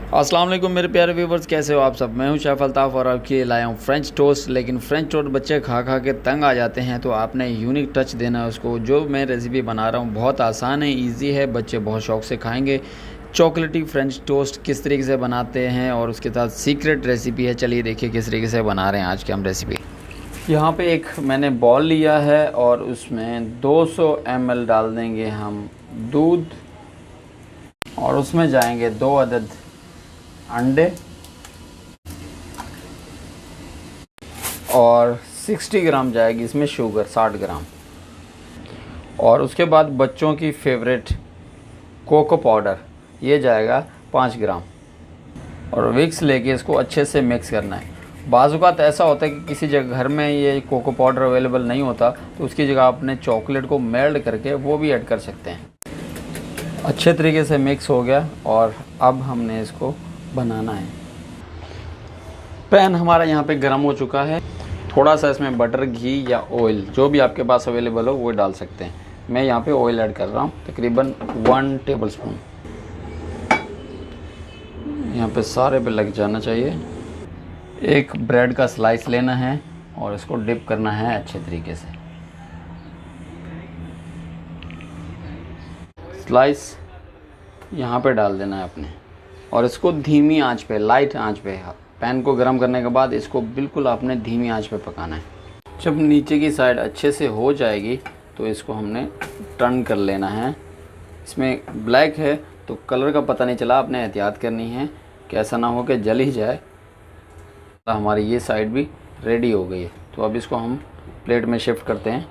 अस्सलाम वालेकुम मेरे प्यारे व्यूवर्स, कैसे हो आप सब। मैं हूं शेफ अल्ताफ़ और आपके लिए लाया हूं फ्रेंच टोस्ट। लेकिन फ्रेंच टोस्ट बच्चे खा खा के तंग आ जाते हैं, तो आपने यूनिक टच देना है उसको। जो मैं रेसिपी बना रहा हूं बहुत आसान है, इजी है, बच्चे बहुत शौक से खाएंगे। चॉकलेटी फ्रेंच टोस्ट किस तरीके से बनाते हैं और उसके साथ सीक्रेट रेसिपी है। चलिए देखिए किस तरीके से बना रहे हैं आज की हम रेसिपी। यहाँ पे एक मैंने बॉल लिया है और उसमें 200 ml डाल देंगे हम दूध, और उसमें जाएंगे 2 अदद अंडे और 60 ग्राम जाएगी इसमें शुगर, 60 ग्राम। और उसके बाद बच्चों की फेवरेट कोको पाउडर, ये जाएगा 5 ग्राम। और विक्स लेके इसको अच्छे से मिक्स करना है। बाज़-औक़ात ऐसा होता है कि किसी जगह घर में ये कोको पाउडर अवेलेबल नहीं होता, तो उसकी जगह आपने चॉकलेट को मेल्ट करके वो भी ऐड कर सकते हैं। अच्छे तरीके से मिक्स हो गया और अब हमने इसको बनाना है। पैन हमारा यहाँ पे गर्म हो चुका है। थोड़ा सा इसमें बटर, घी या ऑयल जो भी आपके पास अवेलेबल हो वो डाल सकते हैं। मैं यहाँ पे ऑयल ऐड कर रहा हूँ, तकरीबन 1 टेबलस्पून। यहाँ पे सारे पे लग जाना चाहिए। एक ब्रेड का स्लाइस लेना है और इसको डिप करना है अच्छे तरीके से। स्लाइस यहाँ पे डाल देना है आपने, और इसको धीमी आंच पे, लाइट आंच पे, पैन को गर्म करने के बाद इसको बिल्कुल आपने धीमी आंच पे पकाना है। जब नीचे की साइड अच्छे से हो जाएगी तो इसको हमने टर्न कर लेना है। इसमें ब्लैक है तो कलर का पता नहीं चला, आपने एहतियात करनी है कि ऐसा ना हो कि जल ही जाए। तो हमारी ये साइड भी रेडी हो गई है, तो अब इसको हम प्लेट में शिफ्ट करते हैं।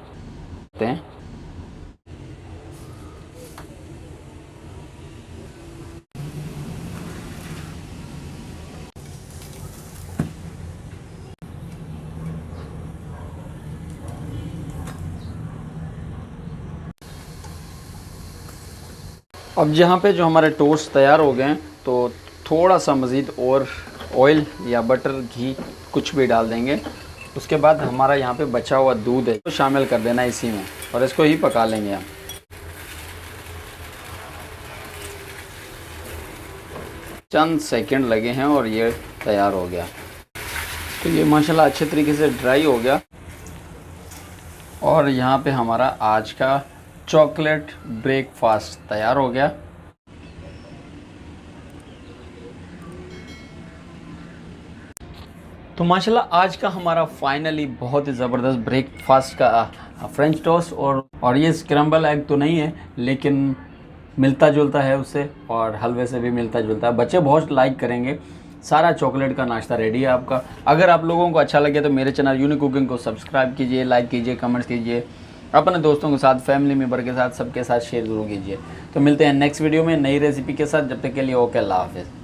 अब यहाँ पे जो हमारे टोस्ट तैयार हो गए हैं, तो थोड़ा सा मज़ीद और ऑयल या बटर, घी कुछ भी डाल देंगे। उसके बाद हमारा यहाँ पे बचा हुआ दूध है तो शामिल कर देना इसी में, और इसको ही पका लेंगे हम। चंद सेकंड लगे हैं और ये तैयार हो गया। तो ये माशाल्लाह अच्छे तरीके से ड्राई हो गया। और यहाँ पे हमारा आज का चॉकलेट ब्रेकफास्ट तैयार हो गया। तो माशाल्लाह आज का हमारा फाइनली बहुत ही ज़बरदस्त ब्रेकफास्ट का फ्रेंच टोस्ट। और ये स्क्रैम्बल एग तो नहीं है, लेकिन मिलता जुलता है उससे, और हलवे से भी मिलता जुलता है। बच्चे बहुत लाइक करेंगे। सारा चॉकलेट का नाश्ता रेडी है आपका। अगर आप लोगों को अच्छा लगे तो मेरे चैनल यूनिक कुकिंग को सब्सक्राइब कीजिए, लाइक कीजिए, कमेंट्स कीजिए, अपने दोस्तों के साथ, फैमिली मेम्बर के साथ, सबके साथ शेयर जरूर कीजिए। तो मिलते हैं नेक्स्ट वीडियो में नई रेसिपी के साथ। जब तक के लिए ओके, अल्लाह हाफ़िज़।